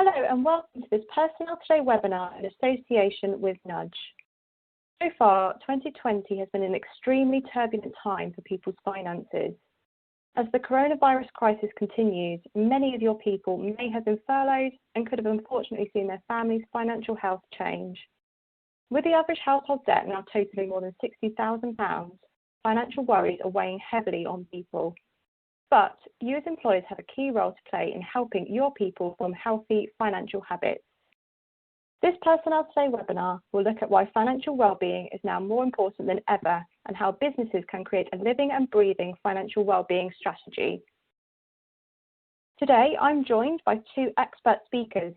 Hello and welcome to this Personnel Today webinar in association with Nudge. So far, 2020 has been an extremely turbulent time for people's finances. As the coronavirus crisis continues, many of your people may have been furloughed and could have unfortunately seen their family's financial health change. With the average household debt now totaling more than £60,000, financial worries are weighing heavily on people. But you as employers have a key role to play in helping your people form healthy financial habits. This Personnel Today webinar will look at why financial well-being is now more important than ever and how businesses can create a living and breathing financial well-being strategy. Today, I'm joined by two expert speakers.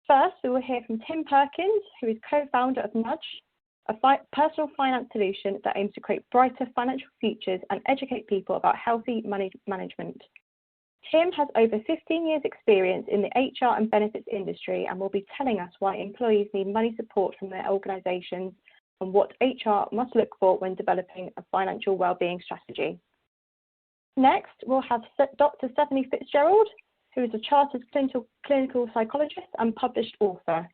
First, we will hear from Tim Perkins, who is co-founder of Nudge, a personal finance solution that aims to create brighter financial futures and educate people about healthy money management. Tim has over 15 years experience in the HR and benefits industry and will be telling us why employees need money support from their organisations and what HR must look for when developing a financial wellbeing strategy. Next, we'll have Dr Stephanie Fitzgerald, who is a chartered clinical psychologist and published author.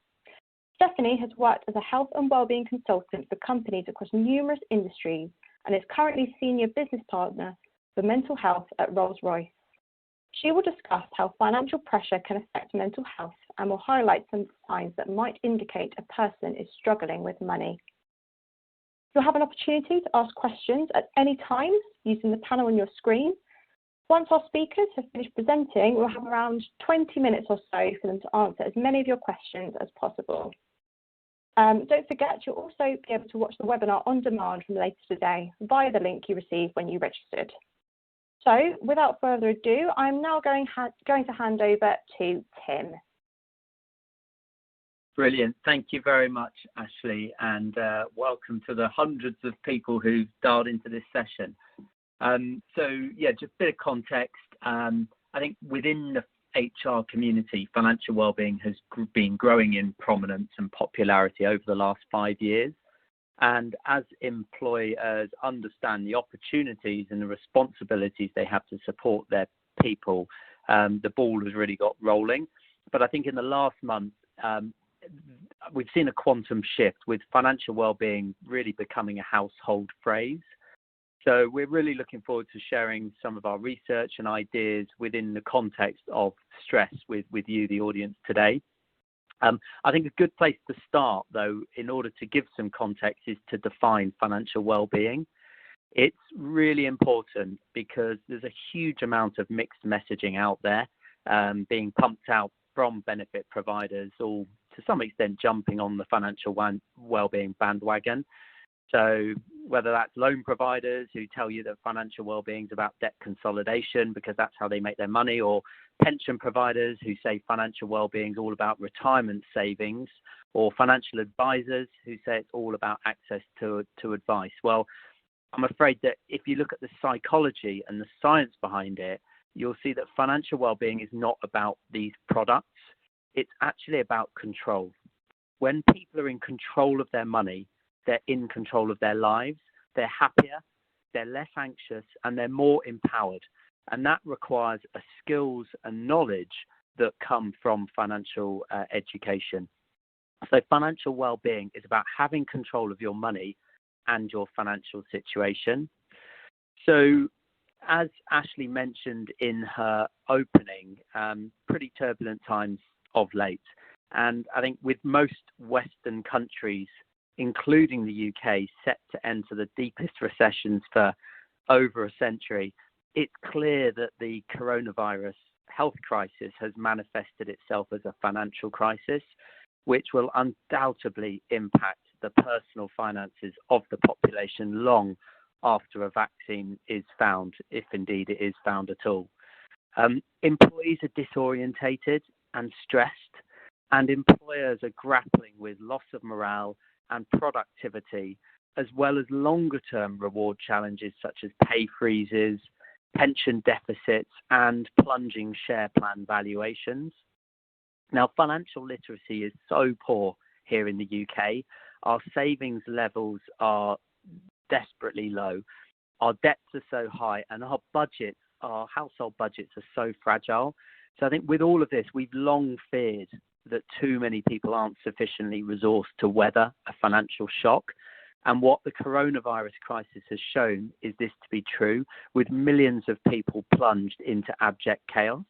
Stephanie has worked as a health and wellbeing consultant for companies across numerous industries and is currently senior business partner for mental health at Rolls-Royce. She will discuss how financial pressure can affect mental health and will highlight some signs that might indicate a person is struggling with money. You'll have an opportunity to ask questions at any time using the panel on your screen. Once our speakers have finished presenting, we'll have around 20 minutes or so for them to answer as many of your questions as possible. Don't forget, you'll also be able to watch the webinar on demand from later today via the link you received when you registered. So, without further ado, I'm now going to hand over to Tim. Brilliant. Thank you very much, Ashleigh, and welcome to the hundreds of people who've dialed into this session. Just a bit of context. I think within the HR community, financial wellbeing has been growing in prominence and popularity over the last 5 years. And as employers understand the opportunities and the responsibilities they have to support their people, the ball has really got rolling. But I think in the last month, we've seen a quantum shift with financial wellbeing really becoming a household phrase. So we're really looking forward to sharing some of our research and ideas within the context of stress with you, the audience, today. I think a good place to start, though, in order to give some context, is to define financial well-being. It's really important because there's a huge amount of mixed messaging out there being pumped out from benefit providers, all to some extent jumping on the financial well-being bandwagon. So whether that's loan providers who tell you that financial well-being is about debt consolidation because that's how they make their money, or pension providers who say financial well-being is all about retirement savings, or financial advisors who say it's all about access to advice. Well, I'm afraid that if you look at the psychology and the science behind it, you'll see that financial well-being is not about these products. It's actually about control. When people are in control of their money, they're in control of their lives, they're happier, they're less anxious, and they're more empowered. And that requires a skills and knowledge that come from financial education. So financial well-being is about having control of your money and your financial situation. So as Ashleigh mentioned in her opening, pretty turbulent times of late. And I think with most Western countries, including the UK, set to enter the deepest recessions for over a century, it's clear that the coronavirus health crisis has manifested itself as a financial crisis, which will undoubtedly impact the personal finances of the population long after a vaccine is found, if indeed it is found at all. Employees are disorientated and stressed, and employers are grappling with loss of morale and productivity, as well as longer-term reward challenges such as pay freezes, pension deficits, and plunging share plan valuations. Now, financial literacy is so poor here in the UK. Our savings levels are desperately low. Our debts are so high, and our budgets our household budgets are so fragile. So I think with all of this, we've long feared that too many people aren't sufficiently resourced to weather a financial shock. And what the coronavirus crisis has shown is this to be true, with millions of people plunged into abject chaos.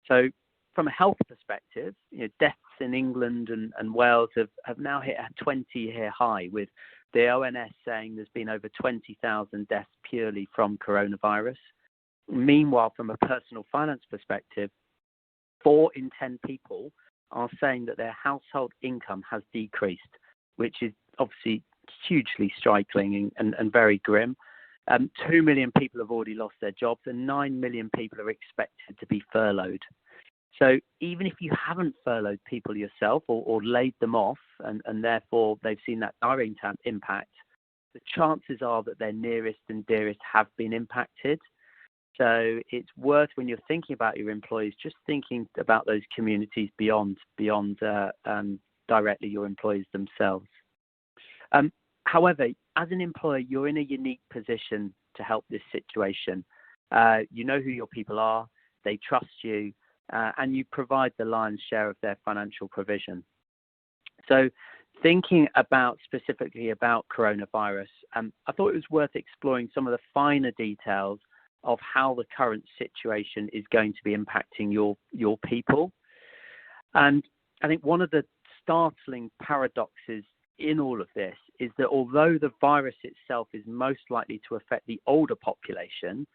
So from a health perspective, deaths in England and Wales have now hit a 20-year high, with the ONS saying there's been over 20,000 deaths purely from coronavirus. Meanwhile, from a personal finance perspective, 4 in 10 people are saying that their household income has decreased, which is obviously hugely striking and very grim. 2 million people have already lost their jobs, and 9 million people are expected to be furloughed. So even if you haven't furloughed people yourself or laid them off, and therefore they've seen that direct impact, the chances are that their nearest and dearest have been impacted. So it's worth, when you're thinking about your employees, just thinking about those communities beyond directly your employees themselves. However, as an employer, you're in a unique position to help this situation. You know who your people are, they trust you, and you provide the lion's share of their financial provision. So thinking specifically about coronavirus, I thought it was worth exploring some of the finer details of how the current situation is going to be impacting your people. And I think one of the startling paradoxes in all of this is that although the virus itself is most likely to affect the older population,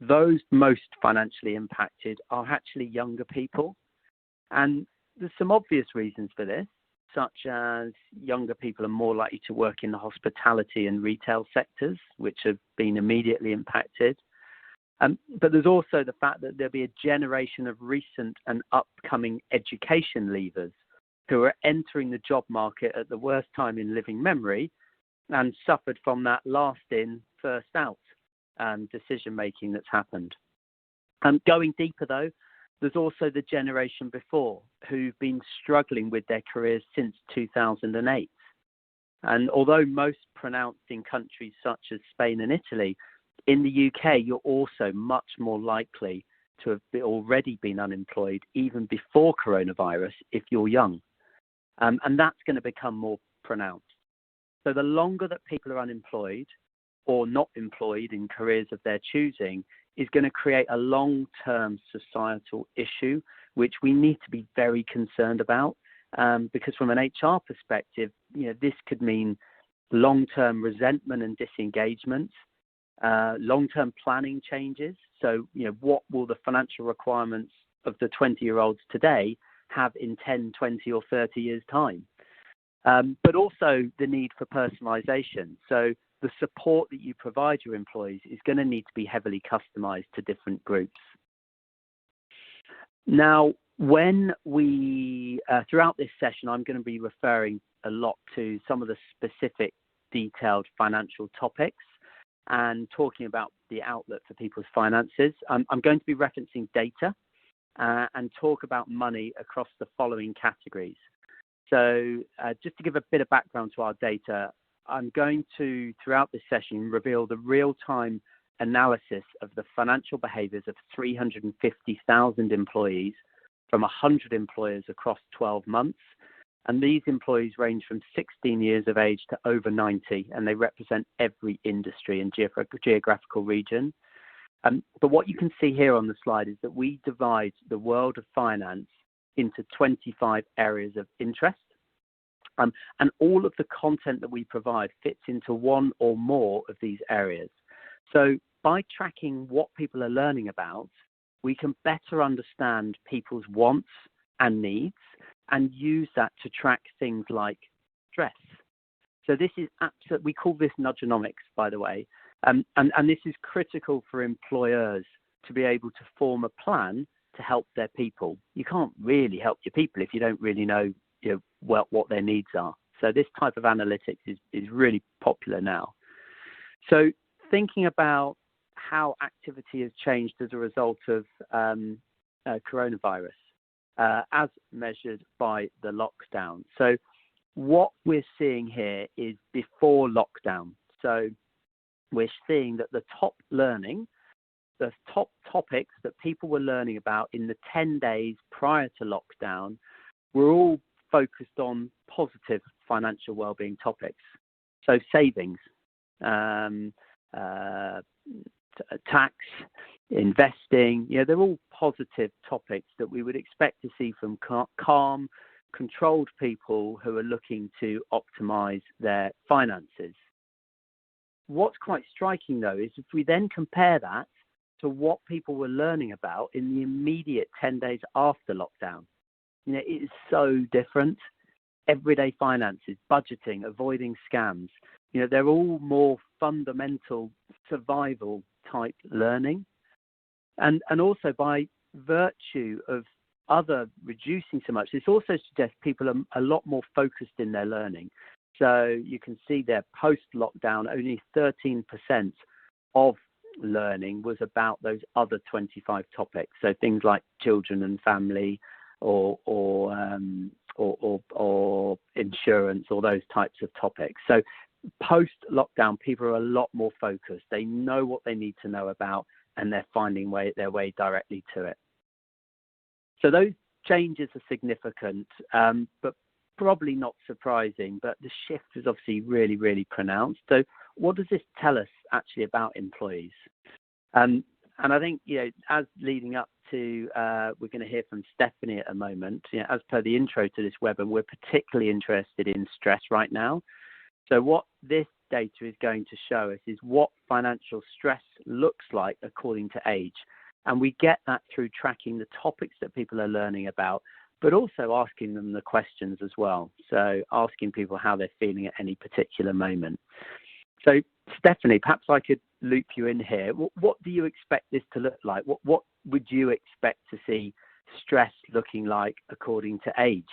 those most financially impacted are actually younger people. And there's some obvious reasons for this, such as younger people are more likely to work in the hospitality and retail sectors, which have been immediately impacted. But there's also the fact that there'll be a generation of recent and upcoming education leavers who are entering the job market at the worst time in living memory and suffered from that last in, first out decision-making that's happened. Going deeper, though, there's also the generation before who've been struggling with their careers since 2008. And although most pronounced in countries such as Spain and Italy, in the UK, you're also much more likely to have already been unemployed even before coronavirus if you're young. And that's going to become more pronounced. So the longer that people are unemployed or not employed in careers of their choosing is going to create a long-term societal issue, which we need to be very concerned about. Because from an HR perspective, this could mean long-term resentment and disengagement, long-term planning changes. So, what will the financial requirements of the 20-year-olds today have in 10, 20 or 30 years' time? But also the need for personalization. So the support that you provide your employees is going to need to be heavily customized to different groups. Now, when we, throughout this session, I'm going to be referring a lot to some of the specific detailed financial topics and talking about the outlook for people's finances. I'm going to be referencing data and talk about money across the following categories. So just to give a bit of background to our data, I'm going to, throughout this session, reveal the real-time analysis of the financial behaviors of 350,000 employees from 100 employers across 12 months. And these employees range from 16 years of age to over 90, and they represent every industry and geographical region. But what you can see here on the slide is that we divide the world of finance into 25 areas of interest. And all of the content that we provide fits into one or more of these areas. So by tracking what people are learning about, we can better understand people's wants and needs and use that to track things like stress. So this is we call this nudgeonomics, by the way. And this is critical for employers to be able to form a plan to help their people. You can't really help your people if you don't really know, what their needs are. So this type of analytics is really popular now. So thinking about how activity has changed as a result of coronavirus, as measured by the lockdown. So what we're seeing here is before lockdown. So we're seeing that the top learning the top topics that people were learning about in the 10 days prior to lockdown were all focused on positive financial well-being topics. So savings, tax, investing, they're all positive topics that we would expect to see from calm, controlled people who are looking to optimize their finances. What's quite striking, though, is if we then compare that to what people were learning about in the immediate 10 days after lockdown, it is so different. Everyday finances, budgeting, avoiding scams, they're all more fundamental survival type learning. And also by virtue of other reducing so much, this also suggests people are a lot more focused in their learning. So you can see there post-lockdown, only 13% of learning was about those other 25 topics. So things like children and family or insurance or those types of topics. So post-lockdown, people are a lot more focused. They know what they need to know about, and they're finding their way directly to it. So those changes are significant, but probably not surprising. But the shift is obviously really, really pronounced. So what does this tell us actually about employees? And I think, as leading up to, we're going to hear from Stephanie at a moment, as per the intro to this webinar, we're particularly interested in stress right now. So what this data is going to show us is what financial stress looks like according to age. And we get that through tracking the topics that people are learning about, but also asking them the questions as well. So asking people how they're feeling at any particular moment. So Stephanie, perhaps I could loop you in here. What do you expect this to look like? What would you expect to see stress looking like according to age?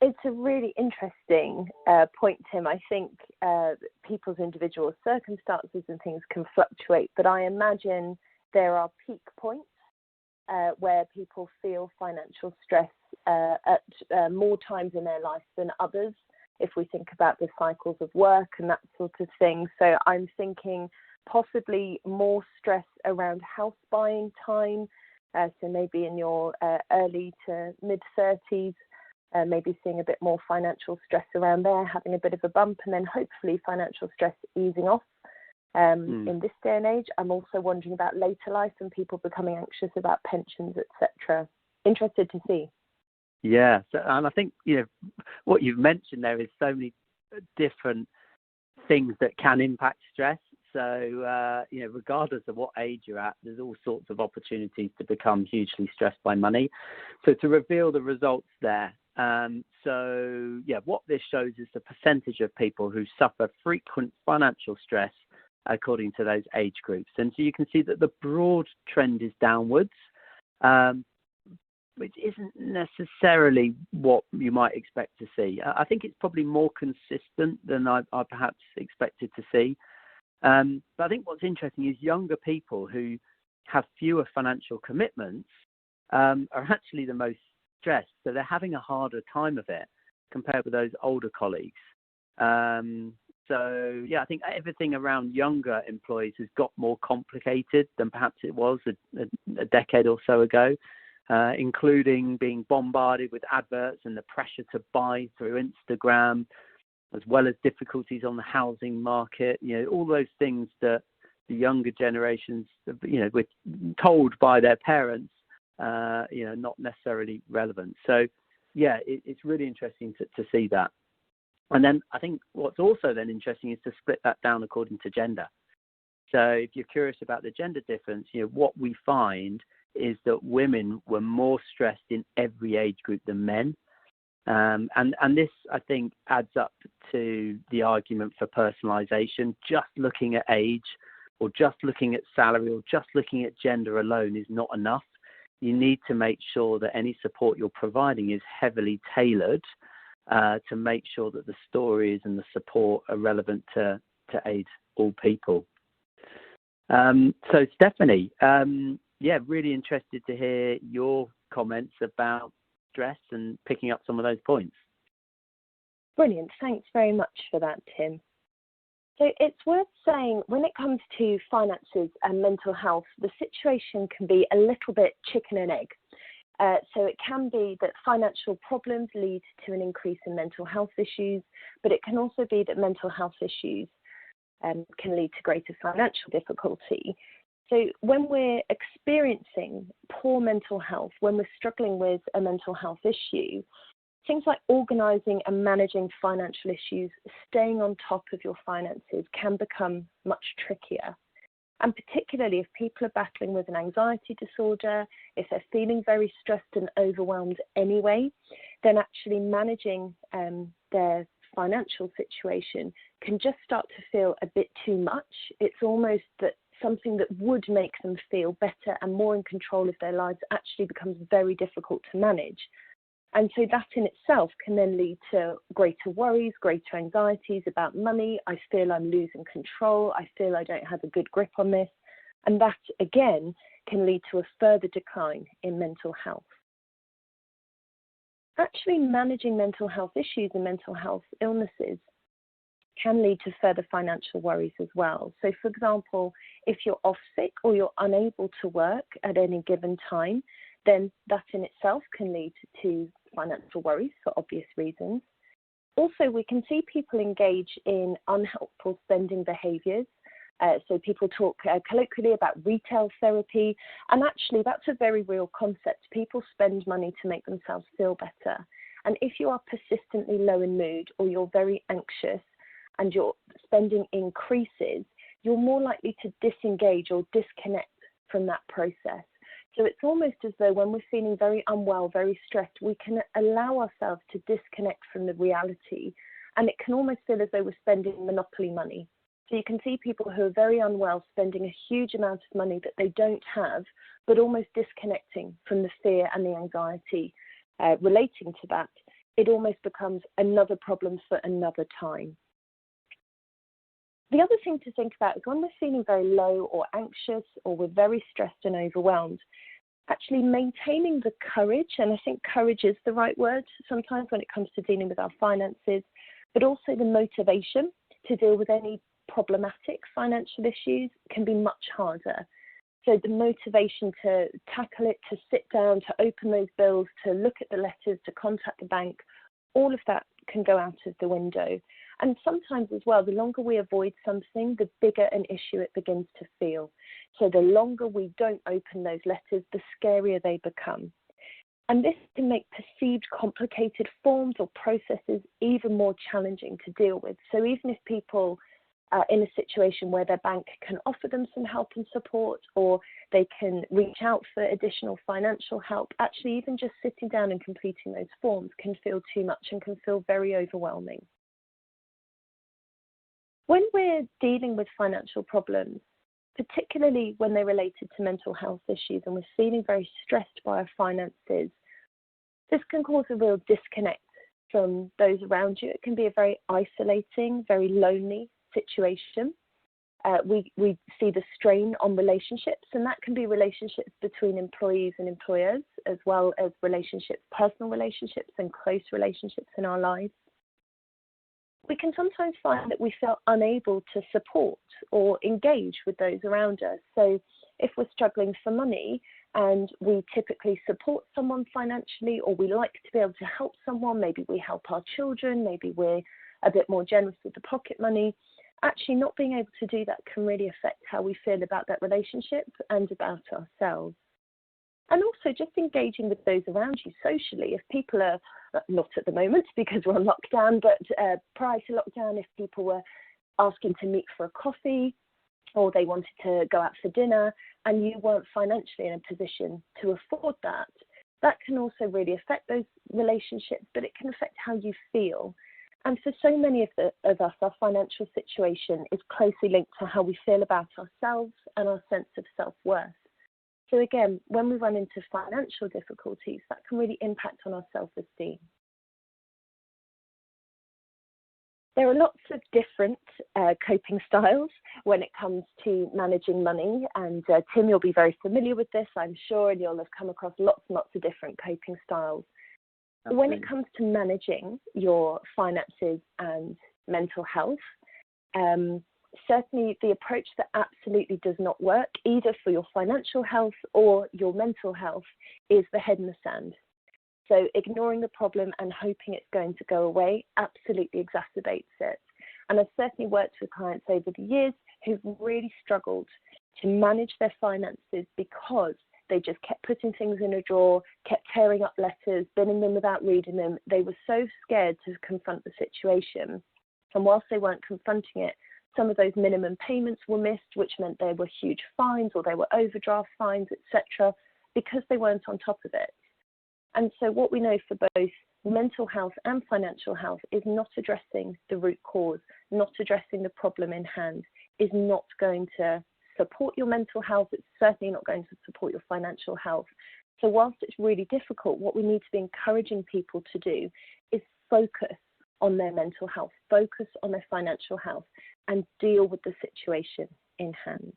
It's a really interesting point, Tim. I think people's individual circumstances and things can fluctuate, but I imagine there are peak points where people feel financial stress at more times in their life than others, if we think about the cycles of work and that sort of thing. So I'm thinking possibly more stress around house buying time, so maybe in your early to mid-30s, maybe seeing a bit more financial stress around there, having a bit of a bump, and then hopefully financial stress easing off. In this day and age, I'm also wondering about later life and people becoming anxious about pensions, etc. Interested to see. Yeah, and I think what you've mentioned there is so many different things that can impact stress. So regardless of what age you're at, there's all sorts of opportunities to become hugely stressed by money. So to reveal the results there. What this shows is the percentage of people who suffer frequent financial stress according to those age groups. And so you can see that the broad trend is downwards, which isn't necessarily what you might expect to see. I think it's probably more consistent than I perhaps expected to see. But I think what's interesting is younger people who have fewer financial commitments are actually the most stressed. So they're having a harder time of it compared with those older colleagues. I think everything around younger employees has got more complicated than perhaps it was a decade or so ago, including being bombarded with adverts and the pressure to buy through Instagram, as well as difficulties on the housing market, all those things that the younger generations, were told by their parents, not necessarily relevant. So, it's really interesting to see that. And then I think what's also then interesting is to split that down according to gender. So if you're curious about the gender difference, what we find is that women were more stressed in every age group than men. And this, I think, adds up to the argument for personalization. Just looking at age or just looking at salary or just looking at gender alone is not enough. You need to make sure that any support you're providing is heavily tailored to make sure that the stories and the support are relevant to aid all people. So Stephanie, really interested to hear your comments about stress and picking up some of those points. Brilliant. Thanks very much for that, Tim. So it's worth saying when it comes to finances and mental health, the situation can be a little bit chicken and egg. So it can be that financial problems lead to an increase in mental health issues, but it can also be that mental health issues can lead to greater financial difficulty. So when we're experiencing poor mental health, when we're struggling with a mental health issue, things like organising and managing financial issues, staying on top of your finances can become much trickier. And particularly if people are battling with an anxiety disorder, if they're feeling very stressed and overwhelmed anyway, then actually managing their financial situation can just start to feel a bit too much. It's almost that something that would make them feel better and more in control of their lives actually becomes very difficult to manage. And so that in itself can then lead to greater worries, greater anxieties about money. I feel I'm losing control. I feel I don't have a good grip on this. And that, again, can lead to a further decline in mental health. Actually, managing mental health issues and mental health illnesses can lead to further financial worries as well. So, for example, if you're off sick or you're unable to work at any given time, then that in itself can lead to financial worries for obvious reasons. Also, we can see people engage in unhelpful spending behaviours. So people talk colloquially about retail therapy, and actually that's a very real concept. People spend money to make themselves feel better. And if you are persistently low in mood or you're very anxious and your spending increases, you're more likely to disengage or disconnect from that process. So it's almost as though when we're feeling very unwell, very stressed, we can allow ourselves to disconnect from the reality, and it can almost feel as though we're spending monopoly money. So you can see people who are very unwell spending a huge amount of money that they don't have, but almost disconnecting from the fear and the anxiety relating to that. It almost becomes another problem for another time. The other thing to think about is when we're feeling very low or anxious or we're very stressed and overwhelmed, actually maintaining the courage, and I think courage is the right word sometimes when it comes to dealing with our finances, but also the motivation to deal with any problematic financial issues can be much harder. So the motivation to tackle it, to sit down, to open those bills, to look at the letters, to contact the bank, all of that can go out of the window. And sometimes as well, the longer we avoid something, the bigger an issue it begins to feel. So the longer we don't open those letters, the scarier they become. And this can make perceived complicated forms or processes even more challenging to deal with. So even if people are in a situation where their bank can offer them some help and support, or they can reach out for additional financial help, actually even just sitting down and completing those forms can feel too much and can feel very overwhelming. When we're dealing with financial problems, particularly when they're related to mental health issues and we're feeling very stressed by our finances, this can cause a real disconnect from those around you. It can be a very isolating, very lonely situation. We see the strain on relationships, and that can be relationships between employees and employers, as well as relationships, personal relationships and close relationships in our lives. We can sometimes find that we feel unable to support or engage with those around us. So if we're struggling for money and we typically support someone financially, or we like to be able to help someone, maybe we help our children, maybe we're a bit more generous with the pocket money, actually not being able to do that can really affect how we feel about that relationship and about ourselves. And also just engaging with those around you socially. If people are, not at the moment because we're on lockdown, but prior to lockdown, if people were asking to meet for a coffee or they wanted to go out for dinner and you weren't financially in a position to afford that, that can also really affect those relationships, but it can affect how you feel. And for so many of us, our financial situation is closely linked to how we feel about ourselves and our sense of self-worth. So again, when we run into financial difficulties, that can really impact on our self-esteem. There are lots of different coping styles when it comes to managing money, and Tim, you'll be very familiar with this, I'm sure, and you'll have come across lots and lots of different coping styles. Absolutely. When it comes to managing your finances and mental health, certainly the approach that absolutely does not work, either for your financial health or your mental health, is the head in the sand. So ignoring the problem and hoping it's going to go away absolutely exacerbates it. And I've certainly worked with clients over the years who've really struggled to manage their finances because they just kept putting things in a drawer, kept tearing up letters, binning them without reading them. They were so scared to confront the situation. And whilst they weren't confronting it, some of those minimum payments were missed, which meant there were huge fines or there were overdraft fines, etc., because they weren't on top of it. And so what we know for both mental health and financial health is not addressing the root cause, not addressing the problem in hand, is not going to support your mental health. It's certainly not going to support your financial health. So whilst it's really difficult, what we need to be encouraging people to do is focus on their mental health, focus on their financial health, and deal with the situation in hand.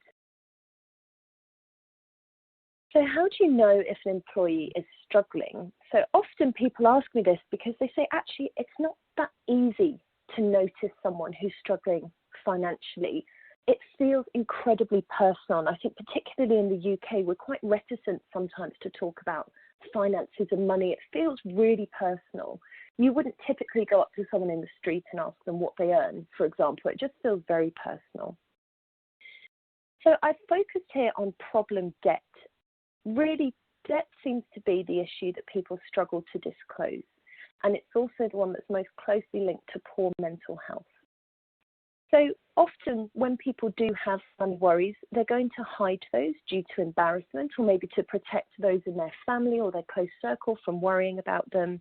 So how do you know if an employee is struggling? So often people ask me this because they say, actually, it's not that easy to notice someone who's struggling financially. It feels incredibly personal. And I think particularly in the UK, we're quite reticent sometimes to talk about finances and money. It feels really personal. You wouldn't typically go up to someone in the street and ask them what they earn, for example. It just feels very personal. So I've focused here on problem debt. Really, debt seems to be the issue that people struggle to disclose. And it's also the one that's most closely linked to poor mental health. So often when people do have money worries, they're going to hide those due to embarrassment or maybe to protect those in their family or their close circle from worrying about them.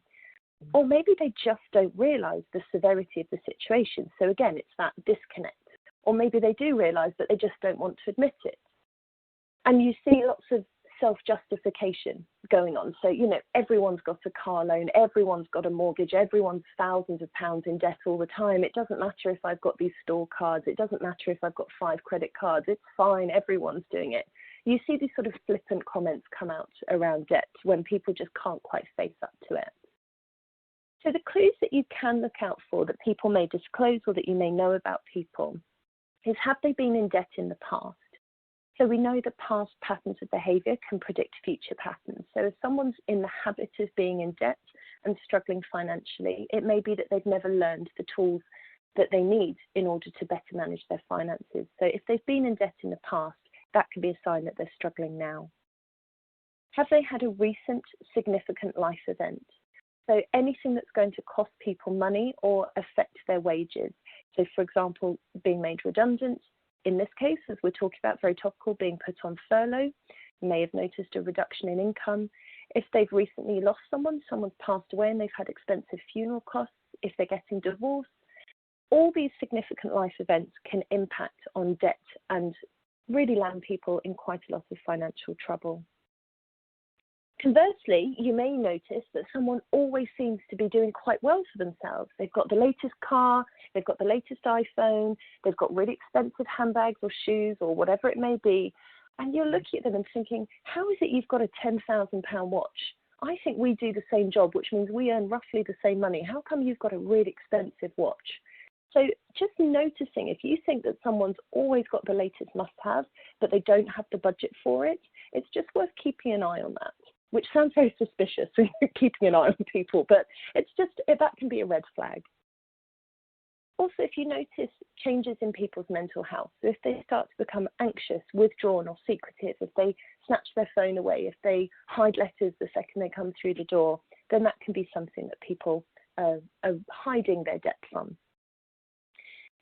Or maybe they just don't realise the severity of the situation. So again, it's that disconnect. Or maybe they do realise but they just don't want to admit it. And you see lots of self-justification going on. So, you know, everyone's got a car loan, everyone's got a mortgage, everyone's thousands of pounds in debt all the time. It doesn't matter if I've got these store cards. It doesn't matter if I've got 5 credit cards. It's fine. Everyone's doing it. You see these sort of flippant comments come out around debt when people just can't quite face up to it. So the clues that you can look out for that people may disclose or that you may know about people is, have they been in debt in the past? So we know that past patterns of behaviour can predict future patterns. So if someone's in the habit of being in debt and struggling financially, it may be that they've never learned the tools that they need in order to better manage their finances. So if they've been in debt in the past, that could be a sign that they're struggling now. Have they had a recent significant life event? So anything that's going to cost people money or affect their wages. So for example, being made redundant. In this case, as we're talking about, very topical, being put on furlough, you may have noticed a reduction in income. If they've recently lost someone, someone's passed away and they've had expensive funeral costs, if they're getting divorced, all these significant life events can impact on debt and really land people in quite a lot of financial trouble. Conversely, you may notice that someone always seems to be doing quite well for themselves. They've got the latest car, they've got the latest iPhone, they've got really expensive handbags or shoes or whatever it may be. And you're looking at them and thinking, how is it you've got a £10,000 watch? I think we do the same job, which means we earn roughly the same money. How come you've got a really expensive watch? So just noticing, if you think that someone's always got the latest must-have, but they don't have the budget for it, it's just worth keeping an eye on that. Which sounds very suspicious, keeping an eye on people, but it's just, that can be a red flag. Also, if you notice changes in people's mental health, so if they start to become anxious, withdrawn or secretive, if they snatch their phone away, if they hide letters the second they come through the door, then that can be something that people are hiding their debt from.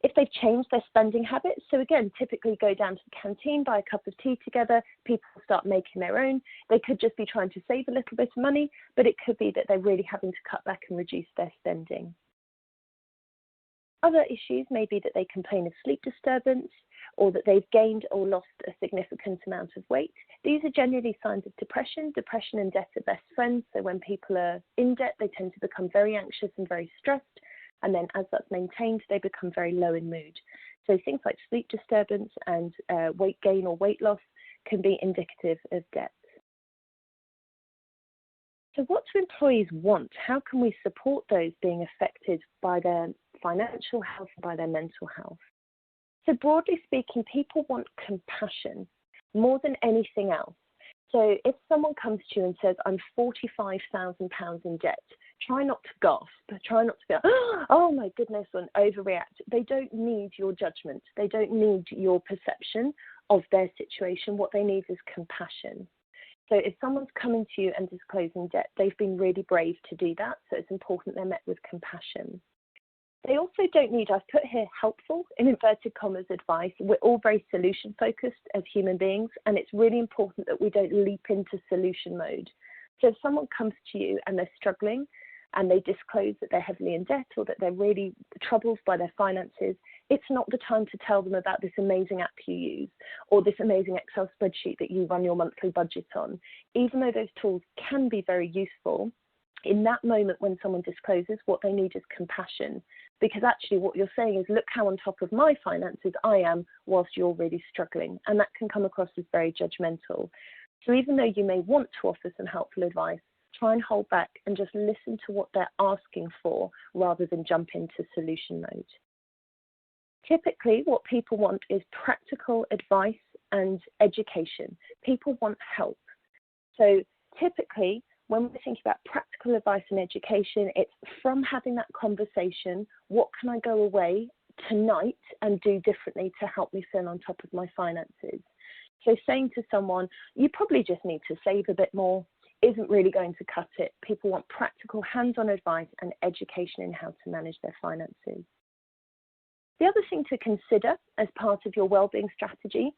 If they've changed their spending habits, so again, typically go down to the canteen, buy a cup of tea together, people start making their own. They could just be trying to save a little bit of money, but it could be that they're really having to cut back and reduce their spending. Other issues may be that they complain of sleep disturbance or that they've gained or lost a significant amount of weight. These are generally signs of depression. Depression and debt are best friends. So when people are in debt, they tend to become very anxious and very stressed. And then as that's maintained, they become very low in mood. So things like sleep disturbance and weight gain or weight loss can be indicative of debt. So what do employees want? How can we support those being affected by their financial health and by their mental health? So broadly speaking, people want compassion more than anything else. So if someone comes to you and says, I'm £45,000 in debt, try not to gasp, try not to go, oh my goodness, and overreact. They don't need your judgment. They don't need your perception of their situation. What they need is compassion. So if someone's coming to you and disclosing debt, they've been really brave to do that. So it's important they're met with compassion. They also don't need, I've put here, helpful, in inverted commas, advice. We're all very solution focused as human beings, and it's really important that we don't leap into solution mode. So if someone comes to you and they're struggling and they disclose that they're heavily in debt or that they're really troubled by their finances, it's not the time to tell them about this amazing app you use or this amazing Excel spreadsheet that you run your monthly budget on. Even though those tools can be very useful, in that moment when someone discloses, what they need is compassion. Because actually what you're saying is, look how on top of my finances I am whilst you're really struggling. And that can come across as very judgmental. So even though you may want to offer some helpful advice, try and hold back and just listen to what they're asking for rather than jump into solution mode. Typically, what people want is practical advice and education. People want help. So typically, when we're thinking about practical advice and education, it's from having that conversation, what can I go away tonight and do differently to help me feel on top of my finances? So saying to someone, you probably just need to save a bit more, isn't really going to cut it. People want practical hands-on advice and education in how to manage their finances. The other thing to consider as part of your wellbeing strategy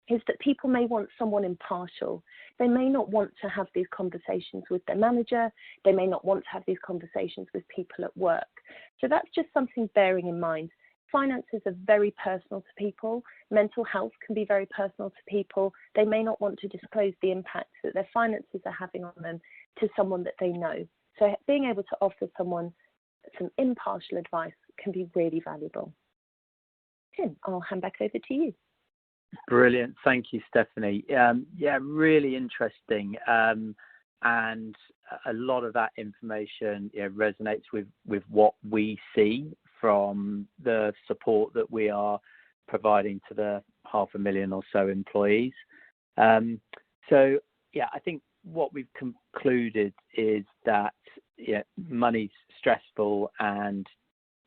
is that people may want someone impartial. They may not want to have these conversations with their manager. They may not want to have these conversations with people at work. So that's just something bearing in mind. Finances are very personal to people. Mental health can be very personal to people. They may not want to disclose the impact that their finances are having on them to someone that they know. So being able to offer someone some impartial advice can be really valuable. Tim, I'll hand back over to you. Brilliant. Thank you, Stephanie. Yeah, really interesting. And a lot of that information resonates with what we see from the support that we are providing to the 500,000 or so employees. So, yeah, I think what we've concluded is that money's stressful and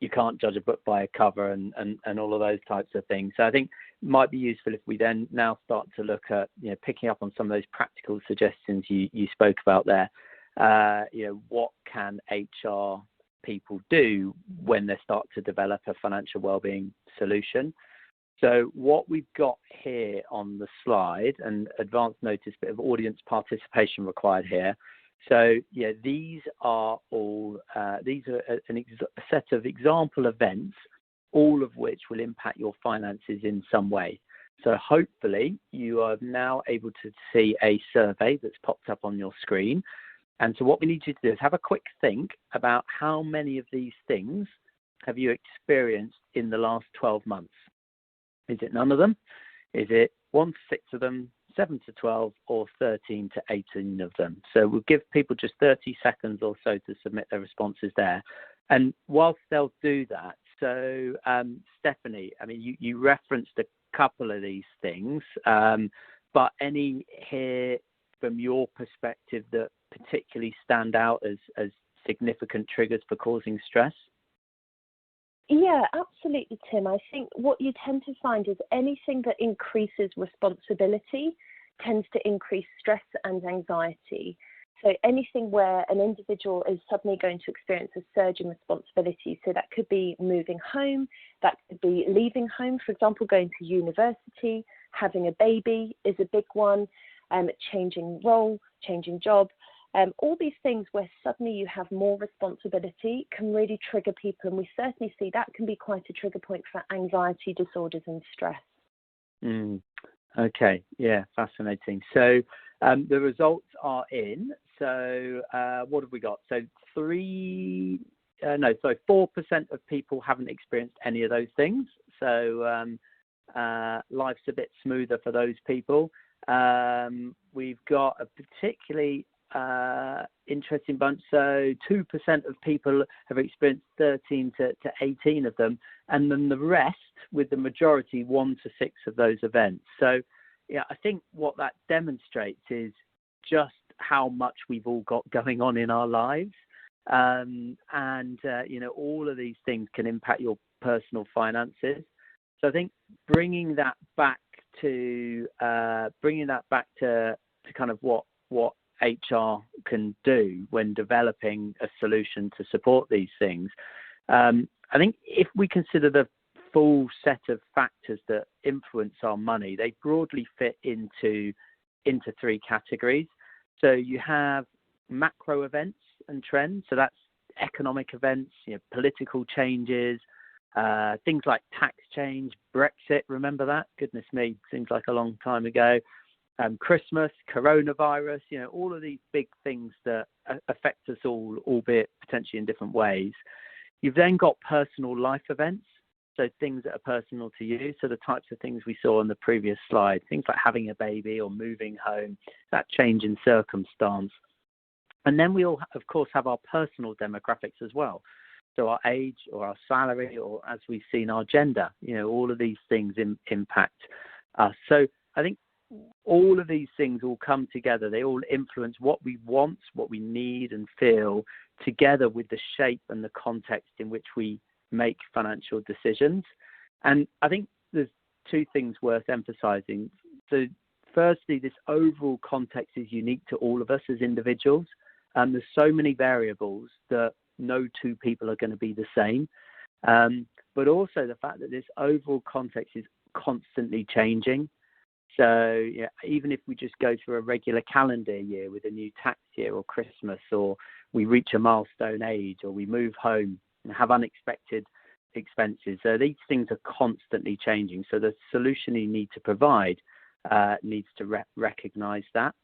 you can't judge a book by a cover and all of those types of things. So I think it might be useful if we then now start to look at, picking up on some of those practical suggestions you spoke about there. What can HR people do when they start to develop a financial wellbeing solution? So what we've got here on the slide, and advanced notice, bit of audience participation required here. So these are all a set of example events, all of which will impact your finances in some way. So hopefully you are now able to see a survey that's popped up on your screen. And so what we need you to do is have a quick think about how many of these things have you experienced in the last 12 months? Is it none of them? Is it 1 to 6 of them, 7 to 12, or 13 to 18 of them? So we'll give people just 30 seconds or so to submit their responses there. And whilst they'll do that, so Stephanie, I mean, you referenced a couple of these things, but any here from your perspective that particularly stand out as significant triggers for causing stress? Yeah, absolutely, Tim. I think what you tend to find is anything that increases responsibility tends to increase stress and anxiety. So anything where an individual is suddenly going to experience a surge in responsibility, so that could be moving home, that could be leaving home, for example, going to university, having a baby is a big one, changing role, changing job. All these things where suddenly you have more responsibility can really trigger people, and we certainly see that can be quite a trigger point for anxiety disorders and stress. Okay, yeah, fascinating. So the results are in. So what have we got? So 4% of people haven't experienced any of those things. So life's a bit smoother for those people. We've got a particularly interesting bunch. So 2% of people have experienced 13 to 18 of them, and then the rest, with the majority, 1 to 6 of those events. So yeah, I think what that demonstrates is just how much we've all got going on in our lives. All of these things can impact your personal finances. So I think bringing that back to kind of what HR can do when developing a solution to support these things. I think if we consider the full set of factors that influence our money, they broadly fit into 3 categories. So you have macro events and trends. So that's economic events, political changes, things like tax change, Brexit. Remember that? Goodness me, seems like a long time ago. Christmas, coronavirus, all of these big things that affect us all, albeit potentially in different ways. You've then got personal life events, so things that are personal to you. So the types of things we saw on the previous slide, things like having a baby or moving home, that change in circumstance. And then we all, of course, have our personal demographics as well. So our age or our salary, or as we've seen, our gender, all of these things impact us. So I think all of these things all come together. They all influence what we want, what we need and feel, together with the shape and the context in which we make financial decisions. And I think there's 2 things worth emphasizing. So firstly, this overall context is unique to all of us as individuals. There's so many variables that no 2 people are going to be the same. But also the fact that this overall context is constantly changing. So even if we just go through a regular calendar year with a new tax year or Christmas, or we reach a milestone age, or we move home and have unexpected expenses, so these things are constantly changing. So the solution you need to provide needs to recognize that.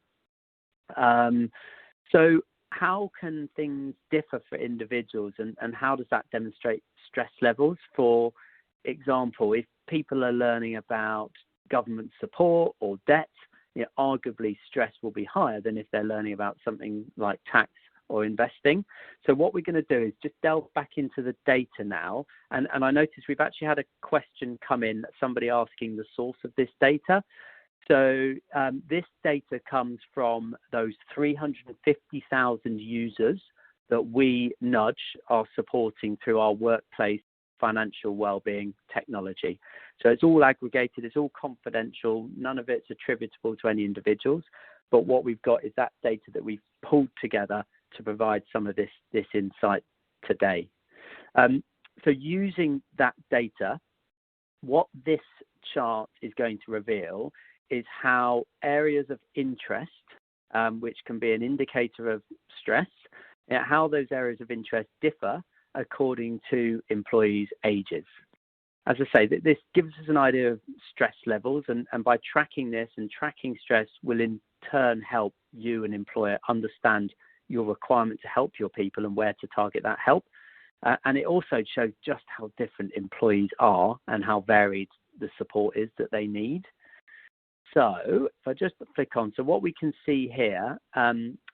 So how can things differ for individuals, and how does that demonstrate stress levels? For example, if people are learning about government support or debt, arguably stress will be higher than if they're learning about something like tax or investing. So what we're going to do is just delve back into the data now. And I noticed we've actually had a question come in, somebody asking the source of this data. So this data comes from those 350,000 users that we Nudge are supporting through our workplace financial wellbeing technology. So it's all aggregated, it's all confidential, none of it's attributable to any individuals, but what we've got is that data that we've pulled together to provide some of this insight today. So using that data, what this chart is going to reveal is how areas of interest, which can be an indicator of stress, how those areas of interest differ according to employees' ages. As I say, this gives us an idea of stress levels, and by tracking this and tracking stress will in turn help you, an employer, understand your requirement to help your people and where to target that help. And it also shows just how different employees are and how varied the support is that they need. So if I just click on, so what we can see here,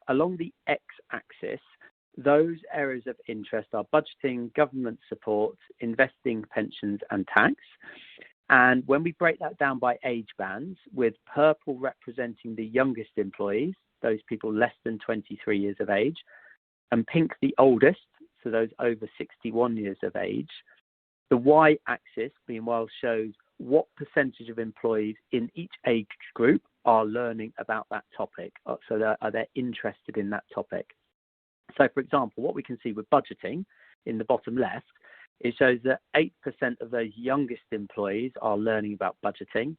along the x-axis, those areas of interest are budgeting, government support, investing, pensions, and tax. And when we break that down by age bands, with purple representing the youngest employees, those people less than 23 years of age, and pink the oldest, so those over 61 years of age, the y-axis, meanwhile, shows what percentage of employees in each age group are learning about that topic. So are they interested in that topic? So, for example, what we can see with budgeting in the bottom left, it shows that 8% of those youngest employees are learning about budgeting.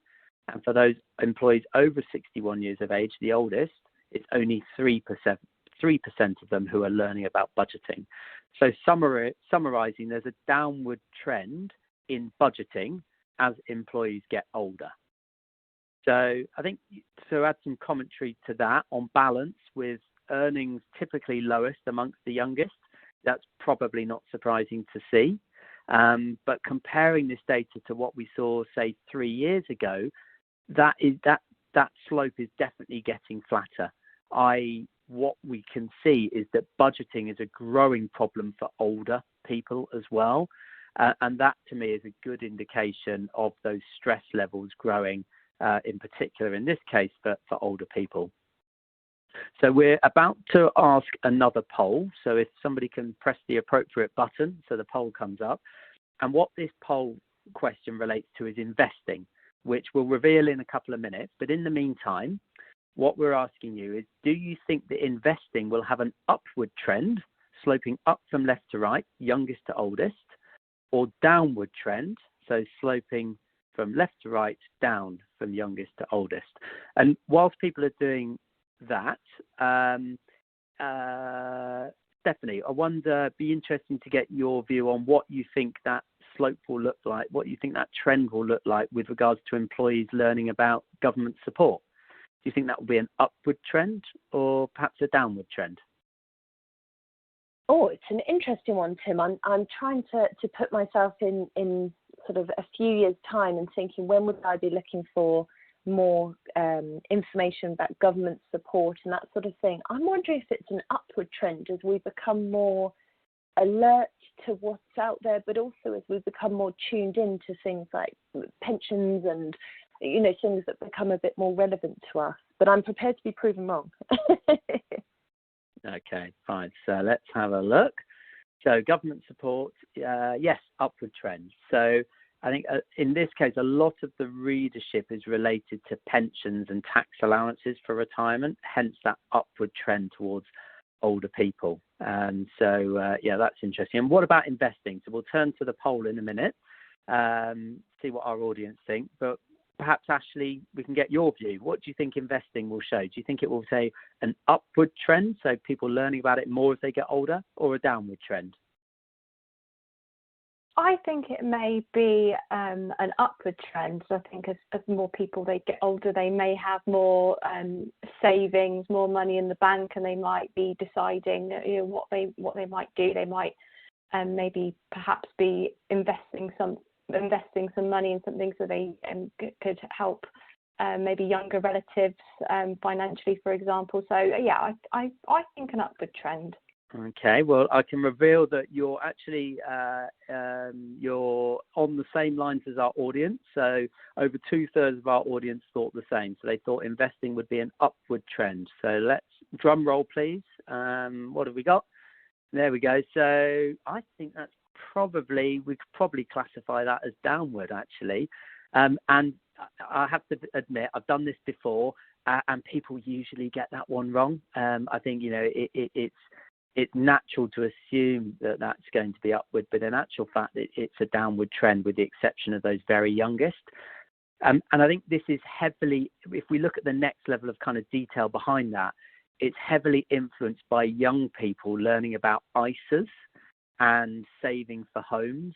And for those employees over 61 years of age, the oldest, it's only 3% of them who are learning about budgeting. So summarizing, there's a downward trend in budgeting as employees get older. So I think to add some commentary to that, on balance, with earnings typically lowest amongst the youngest, that's probably not surprising to see. But comparing this data to what we saw, say, 3 years ago, that slope is definitely getting flatter. what we can see is that budgeting is a growing problem for older people as well. And that to me is a good indication of those stress levels growing, in particular in this case for older people. So we're about to ask another poll. So if somebody can press the appropriate button so the poll comes up. And what this poll question relates to is investing, which we'll reveal in a couple of minutes. But in the meantime, what we're asking you is, do you think that investing will have an upward trend, sloping up from left to right, youngest to oldest, or downward trend, so sloping from left to right, down from youngest to oldest? And whilst people are doing that, Stephanie, I wonder, be interesting to get your view on what you think that slope will look like, what you think that trend will look like with regards to employees learning about government support. Do you think that will be an upward trend or perhaps a downward trend? Oh, it's an interesting one, Tim. I'm trying to put myself in sort of a few years' time and thinking, when would I be looking for more information about government support and that sort of thing. I'm wondering if it's an upward trend as we become more alert to what's out there, but also as we become more tuned in to things like pensions and, you know, things that become a bit more relevant to us. But I'm prepared to be proven wrong. Okay, fine. So let's have a look. So government support, yes, upward trend. So I think in this case, a lot of the readership is related to pensions and tax allowances for retirement, hence that upward trend towards older people. And so, yeah, that's interesting. And what about investing? So we'll turn to the poll in a minute, see what our audience think. But perhaps, Ashleigh, we can get your view. What do you think investing will show? Do you think it will say an upward trend, so people learning about it more as they get older, or a downward trend? I think it may be an upward trend. So I think as more people they get older, they may have more savings, more money in the bank, and they might be deciding, you know, what they might do. They might maybe perhaps be investing some money in something so they could help maybe younger relatives financially, for example. So yeah, I think an upward trend. Okay, well, I can reveal that you're actually you're on the same lines as our audience. So over 2/3 of our audience thought the same. So they thought investing would be an upward trend. So let's drum roll, please. What have we got? There we go. So I think that's we could probably classify that as downward, actually. And I have to admit, I've done this before, and people usually get that one wrong. I think, you know, it's natural to assume that that's going to be upward, but in actual fact, it's a downward trend with the exception of those very youngest. And I think this is heavily, if we look at the next level of kind of detail behind that, it's heavily influenced by young people learning about ISAs and saving for homes.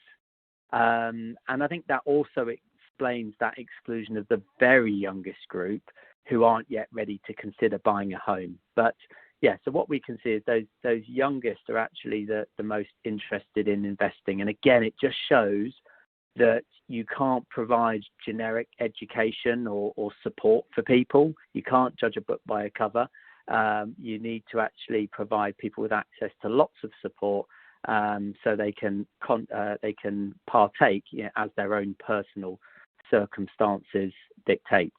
And I think that also explains that exclusion of the very youngest group who aren't yet ready to consider buying a home. But yeah, so what we can see is those youngest are actually the most interested in investing. And again, it just shows that you can't provide generic education or support for people. You can't judge a book by a cover. You need to actually provide people with access to lots of support so they can partake, you know, as their own personal circumstances dictate.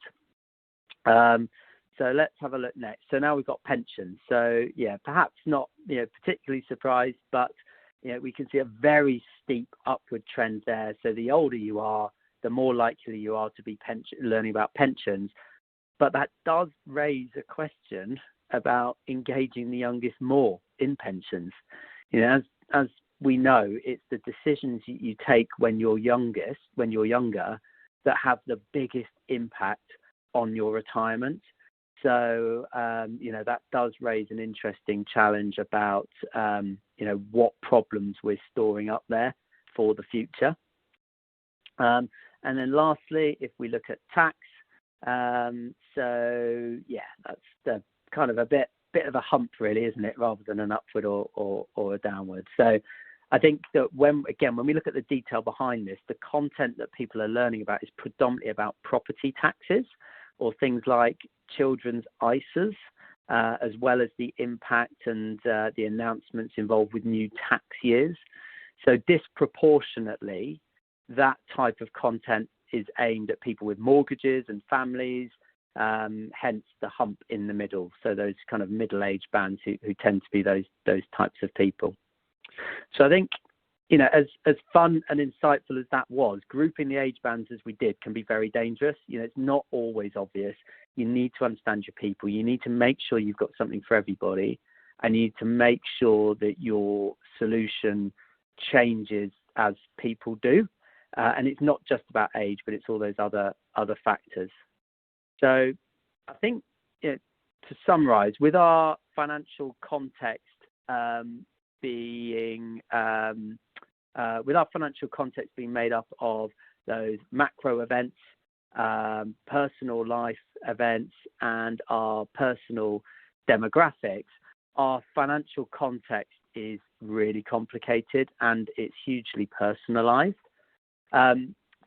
So let's have a look next. So now we've got pensions. So yeah, perhaps not, you know, particularly surprised, but you know, we can see a very steep upward trend there. So the older you are, the more likely you are to be learning about pensions. But that does raise a question about engaging the youngest more in pensions. You know, as we know, it's the decisions you take when you're younger, that have the biggest impact on your retirement. So, you know, that does raise an interesting challenge about, you know, what problems we're storing up there for the future. And then lastly, if we look at tax, so yeah, that's the kind of a bit of a hump really, isn't it, rather than an upward or a downward. So I think that when we look at the detail behind this, the content that people are learning about is predominantly about property taxes or things like children's ISAs as well as the impact and the announcements involved with new tax years. So disproportionately, that type of content is aimed at people with mortgages and families, hence the hump in the middle. So those kind of middle-aged bands who tend to be those types of people. So I think, as fun and insightful as that was, grouping the age bands as we did can be very dangerous. It's not always obvious. You need to understand your people. You need to make sure you've got something for everybody, and you need to make sure that your solution changes as people do. And it's not just about age, but it's all those other factors. So I think, to summarize, with our financial context being made up of those macro events, personal life events, and our personal demographics, our financial context is really complicated and it's hugely personalized.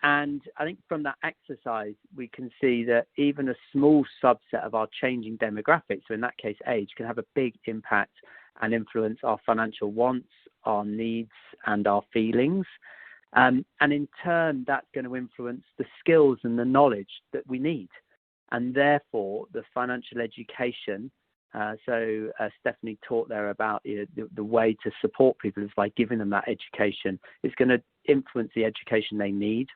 And I think from that exercise, we can see that even a small subset of our changing demographics, so in that case age, can have a big impact and influence our financial wants, our needs, and our feelings. And in turn, that's going to influence the skills and the knowledge that we need. And therefore, the financial education, Stephanie talked there about the way to support people is by giving them that education. It's going to influence the education they need.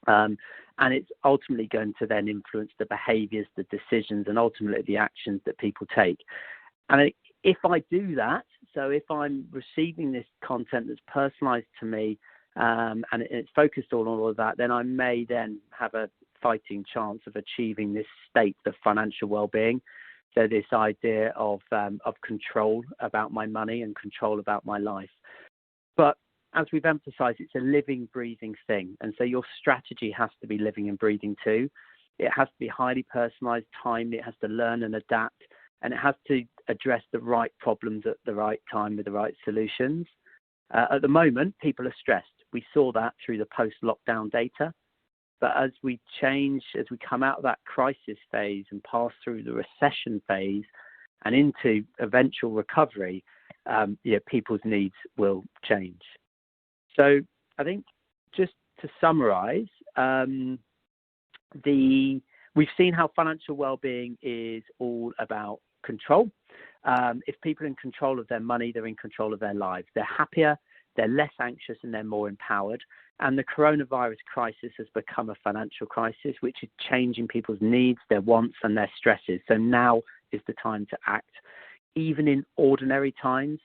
And it's ultimately going to then influence the behaviours, the decisions, and ultimately the actions that people take. And if I do that, so if I'm receiving this content that's personalised to me, and it's focused on all of that, then I may then have a fighting chance of achieving this state of financial well-being. So this idea of control about my money and control about my life. But as we've emphasized, it's a living, breathing thing. And so your strategy has to be living and breathing too. It has to be highly personalized, timed. It has to learn and adapt. And it has to address the right problems at the right time with the right solutions. At the moment, people are stressed. We saw that through the post-lockdown data. But as we change, as we come out of that crisis phase and pass through the recession phase and into eventual recovery, people's needs will change. So I think just to summarize, we've seen how financial well-being is all about control. If people are in control of their money, they're in control of their lives. They're happier, they're less anxious, and they're more empowered. And the coronavirus crisis has become a financial crisis, which is changing people's needs, their wants, and their stresses. So now is the time to act. Even in ordinary times,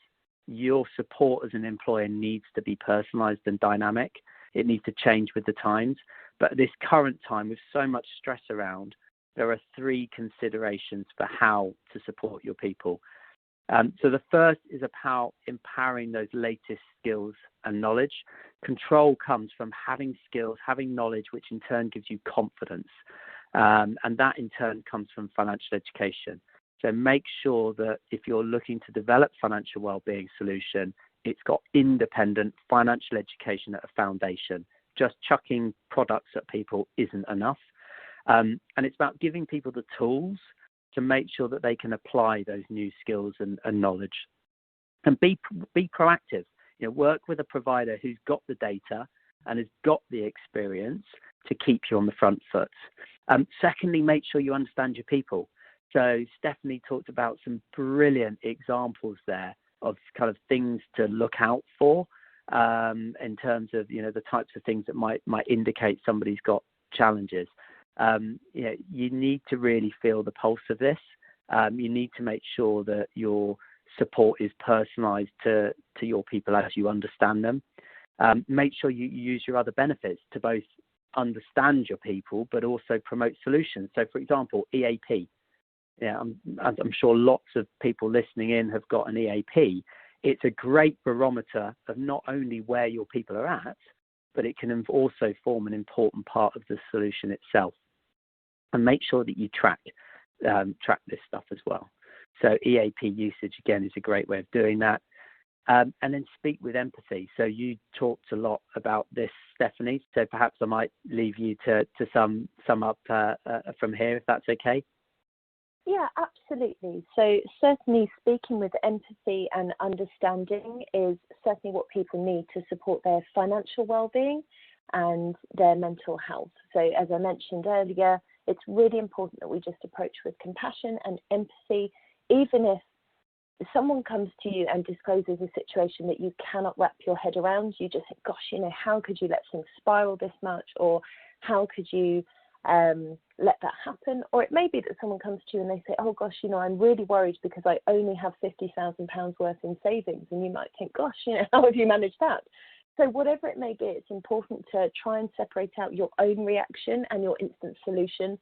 your support as an employer needs to be personalized and dynamic. It needs to change with the times. But at this current time, with so much stress around, there are 3 considerations for how to support your people. So the first is about empowering those latest skills and knowledge. Control comes from having skills, having knowledge, which in turn gives you confidence. And that in turn comes from financial education. So make sure that if you're looking to develop financial wellbeing solution, it's got independent financial education at a foundation. Just chucking products at people isn't enough. And it's about giving people the tools to make sure that they can apply those new skills and knowledge. And be proactive. Work with a provider who's got the data and has got the experience to keep you on the front foot. Secondly, make sure you understand your people. So Stephanie talked about some brilliant examples there of kind of things to look out for in terms of, the types of things that might indicate somebody's got challenges. You need to really feel the pulse of this. You need to make sure that your support is personalized to your people as you understand them. Make sure you use your other benefits to both understand your people, but also promote solutions. So, for example, EAP. I'm sure lots of people listening in have got an EAP. It's a great barometer of not only where your people are at, but it can also form an important part of the solution itself. And make sure that you track this stuff as well. So EAP usage, again, is a great way of doing that. And then speak with empathy. So you talked a lot about this, Stephanie, so perhaps I might leave you to sum up from here, if that's okay. Yeah, absolutely. So certainly speaking with empathy and understanding is certainly what people need to support their financial well-being and their mental health. So as I mentioned earlier, it's really important that we just approach with compassion and empathy, even if someone comes to you and discloses a situation that you cannot wrap your head around. You just think, gosh, how could you let things spiral this much? Or how could you let that happen? Or it may be that someone comes to you and they say, oh gosh, I'm really worried because I only have £50,000 worth in savings. And you might think, gosh, how have you managed that? So whatever it may be, it's important to try and separate out your own reaction and your instant solution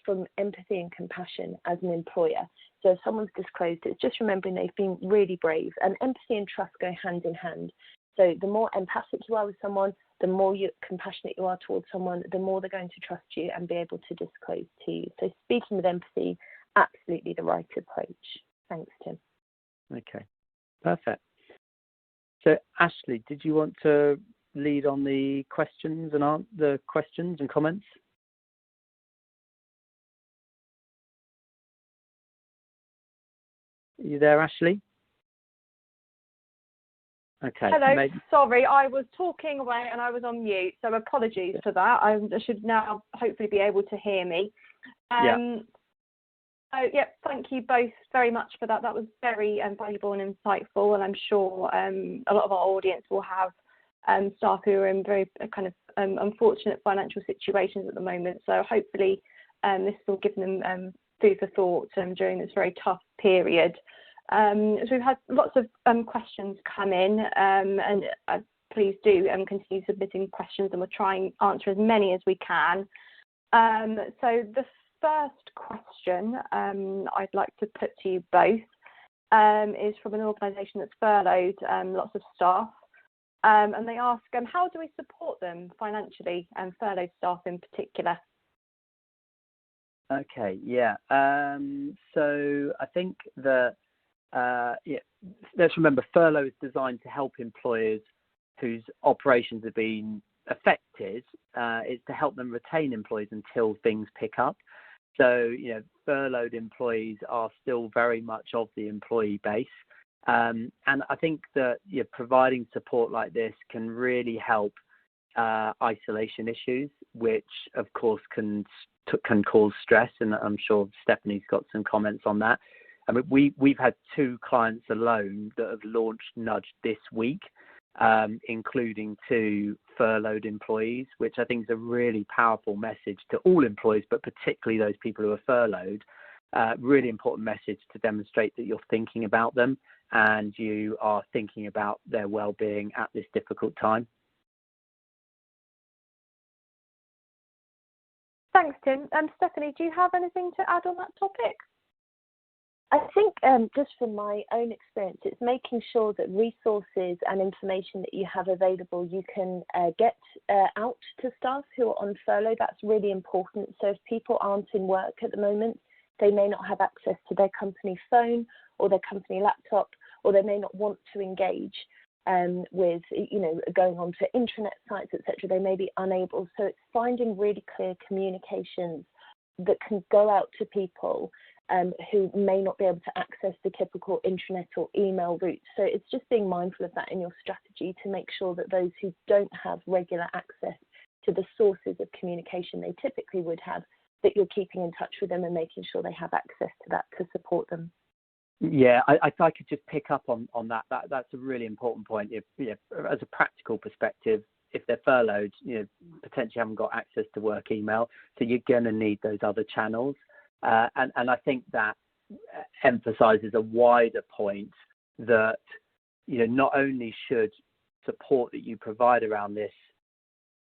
from empathy and compassion as an employer. So if someone's disclosed, it's just remembering they've been really brave, and empathy and trust go hand in hand. So the more empathic you are with someone, the more compassionate you are towards someone, the more they're going to trust you and be able to disclose to you. So speaking with empathy, absolutely the right approach. Thanks, Tim. Okay, perfect. So Ashleigh, did you want to lead on the questions and comments? Are you there, Ashleigh? Okay. Hello. Sorry, I was talking away and I was on mute, so apologies for that. I should now hopefully be able to hear me. Thank you both very much for that. That was very valuable and insightful, and I'm sure a lot of our audience will have staff who are in very unfortunate financial situations at the moment. So hopefully this will give them food for thought during this very tough period. So we've had lots of questions come in, and please do continue submitting questions, and we'll try and answer as many as we can. So the first question I'd like to put to you both is from an organisation that's furloughed lots of staff, and they ask, how do we support them financially, and furloughed staff in particular? Okay, yeah. So I think that let's remember furlough is designed to help employers whose operations have been affected. It's to help them retain employees until things pick up. So, furloughed employees are still very much of the employee base. And I think that providing support like this can really help isolation issues, which of course can cause stress. And I'm sure Stephanie's got some comments on that. I mean, we've had 2 clients alone that have launched Nudge this week, including 2 furloughed employees, which I think is a really powerful message to all employees, but particularly those people who are furloughed. Really important message to demonstrate that you're thinking about them and you are thinking about their well-being at this difficult time. Thanks, Tim. Stephanie, do you have anything to add on that topic? I think just from my own experience, it's making sure that resources and information that you have available, you can get out to staff who are on furlough. That's really important. So if people aren't in work at the moment, they may not have access to their company phone or their company laptop, or they may not want to engage with, going on to intranet sites, etc. They may be unable. So it's finding really clear communications that can go out to people who may not be able to access the typical intranet or email routes. So it's just being mindful of that in your strategy to make sure that those who don't have regular access to the sources of communication they typically would have, that you're keeping in touch with them and making sure they have access to that to support them. Yeah, I could just pick up on that. That's a really important point. As a practical perspective, if they're furloughed, potentially haven't got access to work email, so you're going to need those other channels. And I think that emphasises a wider point that, not only should support that you provide around this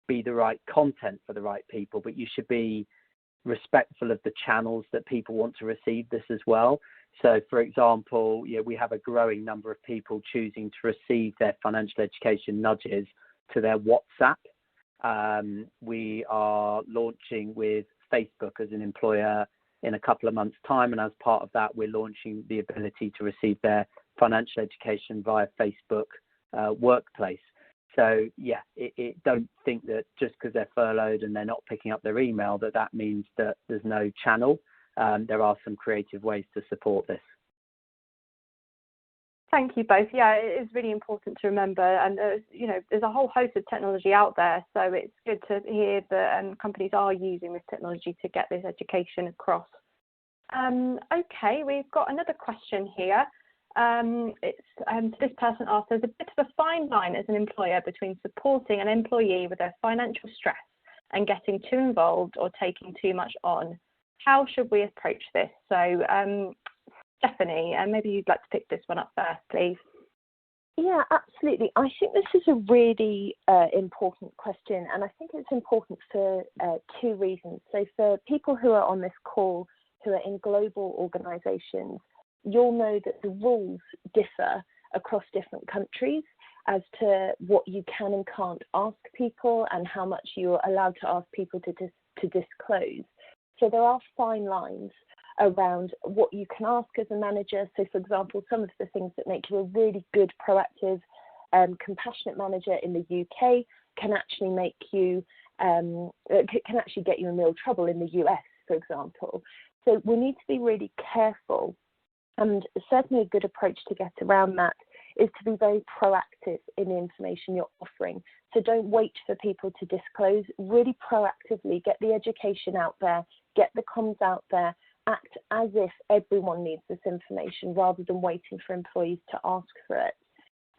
be the right content for the right people, but you should be respectful of the channels that people want to receive this as well. So, for example, we have a growing number of people choosing to receive their financial education nudges to their WhatsApp. We are launching with Facebook as an employer in a couple of months' time, and as part of that, we're launching the ability to receive their financial education via Facebook Workplace. So, don't think that just because they're furloughed and they're not picking up their email, that means that there's no channel. there are some creative ways to support this. Thank you both. Yeah, it is really important to remember, and there's a whole host of technology out there, so it's good to hear that companies are using this technology to get this education across. Okay, we've got another question here. This person asked, there's a bit of a fine line as an employer between supporting an employee with their financial stress and getting too involved or taking too much on. How should we approach this? So, Stephanie, maybe you'd like to pick this one up first, please. Yeah, absolutely. I think this is a really important question, and I think it's important for two reasons. So for people who are on this call who are in global organisations, you'll know that the rules differ across different countries as to what you can and can't ask people and how much you're allowed to ask people to disclose. So there are fine lines around what you can ask as a manager. So, for example, some of the things that make you a really good, proactive, compassionate manager in the UK can actually make you, can actually get you in real trouble in the US, for example. So we need to be really careful. And certainly a good approach to get around that is to be very proactive in the information you're offering. So don't wait for people to disclose. Really proactively get the education out there, get the comms out there, act as if everyone needs this information rather than waiting for employees to ask for it.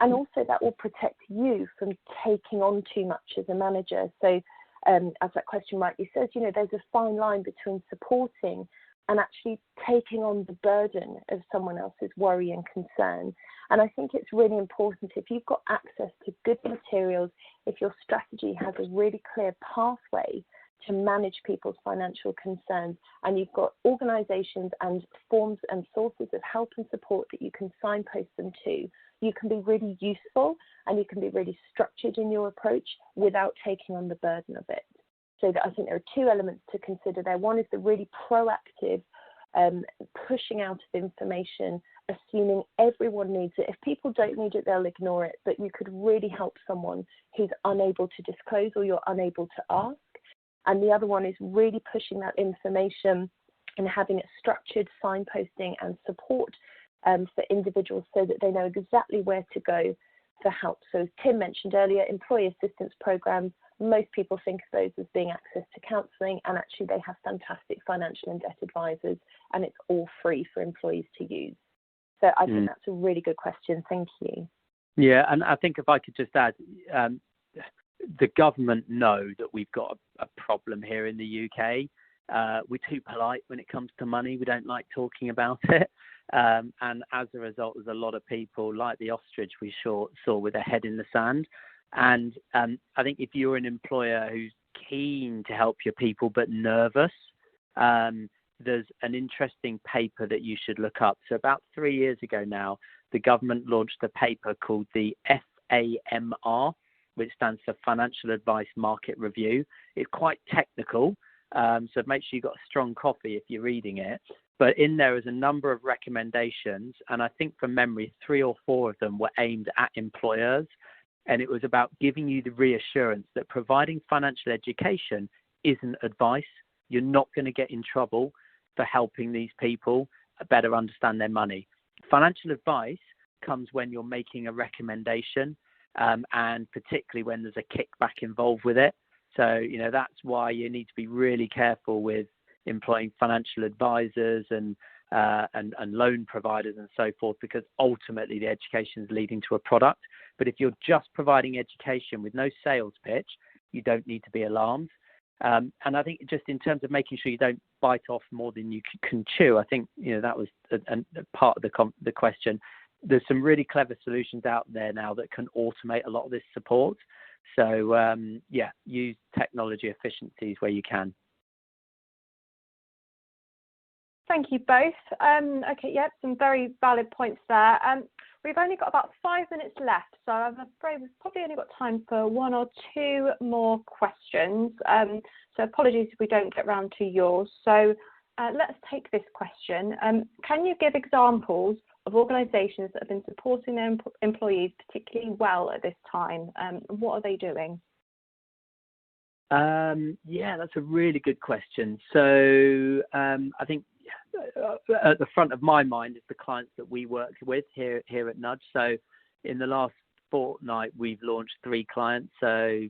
And also that will protect you from taking on too much as a manager. So as that question rightly says, there's a fine line between supporting and actually taking on the burden of someone else's worry and concern. And I think it's really important, if you've got access to good materials, if your strategy has a really clear pathway to manage people's financial concerns, and you've got organisations and forms and sources of help and support that you can signpost them to, you can be really useful and you can be really structured in your approach without taking on the burden of it. So that I think there are two elements to consider there. One is the really proactive pushing out of information, assuming everyone needs it. If people don't need it, they'll ignore it, but you could really help someone who's unable to disclose or you're unable to ask. And the other one is really pushing that information and having it structured, signposting and support for individuals so that they know exactly where to go for help. So as Tim mentioned earlier, employee assistance programs, most people think of those as being access to counselling, and actually they have fantastic financial and debt advisors, and it's all free for employees to use. So I think that's a really good question. Thank you. Yeah, and I think if I could just add, the government know that we've got a problem here in the UK. We're too polite when it comes to money. We don't like talking about it. And as a result, there's a lot of people like the ostrich we saw with their head in the sand. And I think if you're an employer who's keen to help your people but nervous, there's an interesting paper that you should look up. So about 3 years ago now, the government launched a paper called the FAMR, which stands for Financial Advice Market Review. It's quite technical, so make sure you've got a strong copy if you're reading it. But in there is a number of recommendations, and I think from memory, 3 or 4 of them were aimed at employers. And it was about giving you the reassurance that providing financial education isn't advice. You're not going to get in trouble for helping these people better understand their money. Financial advice comes when you're making a recommendation, and particularly when there's a kickback involved with it. So, that's why you need to be really careful with employing financial advisors and loan providers and so forth, because ultimately the education is leading to a product. But if you're just providing education with no sales pitch, you don't need to be alarmed. And I think just in terms of making sure you don't bite off more than you can chew, I think that was a part of the question. There's some really clever solutions out there now that can automate a lot of this support. So use technology efficiencies where you can. Thank you both. Okay, some very valid points there. We've only got about 5 minutes left, so I'm afraid we've probably only got time for 1 or 2 more questions. So apologies if we don't get round to yours. So let's take this question. Can you give examples of organisations that have been supporting their employees particularly well at this time? What are they doing? That's a really good question. So I think at the front of my mind is the clients that we work with here at Nudge. So in the last fortnight, we've launched 3 clients. So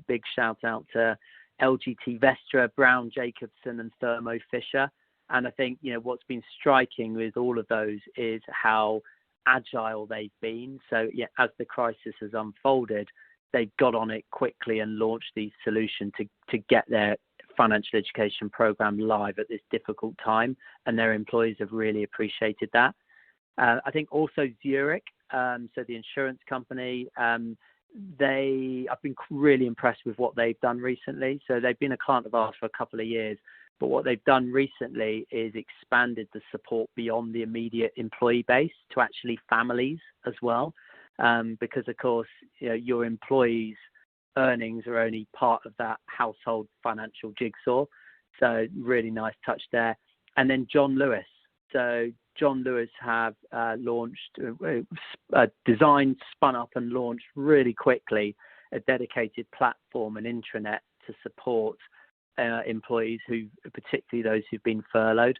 big shout out to LGT Vestra, Brown Jacobson, and Thermo Fisher. And I think what's been striking with all of those is how agile they've been. So as the crisis has unfolded, they've got on it quickly and launched these solutions to get their financial education program live at this difficult time, and their employees have really appreciated that. I think also Zurich, so the insurance company, I've been really impressed with what they've done recently. So they've been a client of ours for a couple of years, but what they've done recently is expanded the support beyond the immediate employee base to actually families as well, because of course your employees' earnings are only part of that household financial jigsaw. So really nice touch there. And then John Lewis. So John Lewis have launched, designed, spun up and launched really quickly a dedicated platform and intranet to support employees, particularly those who've been furloughed.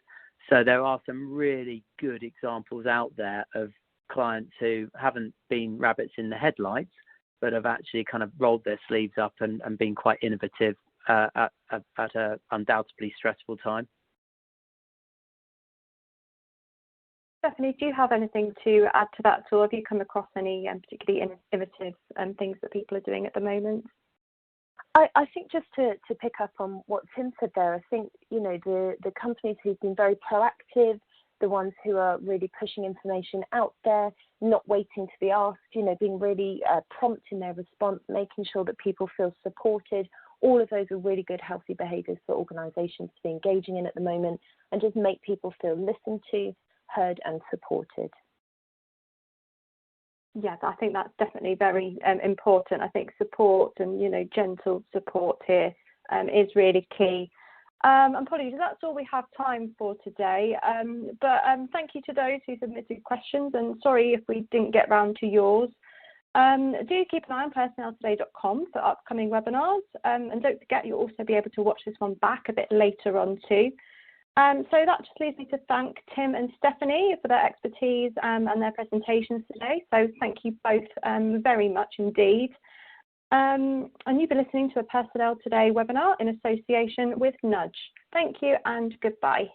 So there are some really good examples out there of clients who haven't been rabbits in the headlights, but have actually kind of rolled their sleeves up and been quite innovative at an undoubtedly stressful time. Stephanie, do you have anything to add to that, or have you come across any particularly innovative things that people are doing at the moment? I think just to pick up on what Tim said there, I think the companies who've been very proactive, the ones who are really pushing information out there, not waiting to be asked, being really prompt in their response, making sure that people feel supported. All of those are really good, healthy behaviours for organisations to be engaging in at the moment, and just make people feel listened to, heard and supported. Yeah, I think that's definitely very important. I think support and, gentle support here is really key. Apologies, that's all we have time for today. But thank you to those who submitted questions, and sorry if we didn't get round to yours. Do keep an eye on personneltoday.com for upcoming webinars. And don't forget, you'll also be able to watch this one back a bit later on too. So that just leaves me to thank Tim and Stephanie for their expertise and their presentations today. So thank you both very much indeed. And you've been listening to a Personnel Today webinar in association with Nudge. Thank you and goodbye.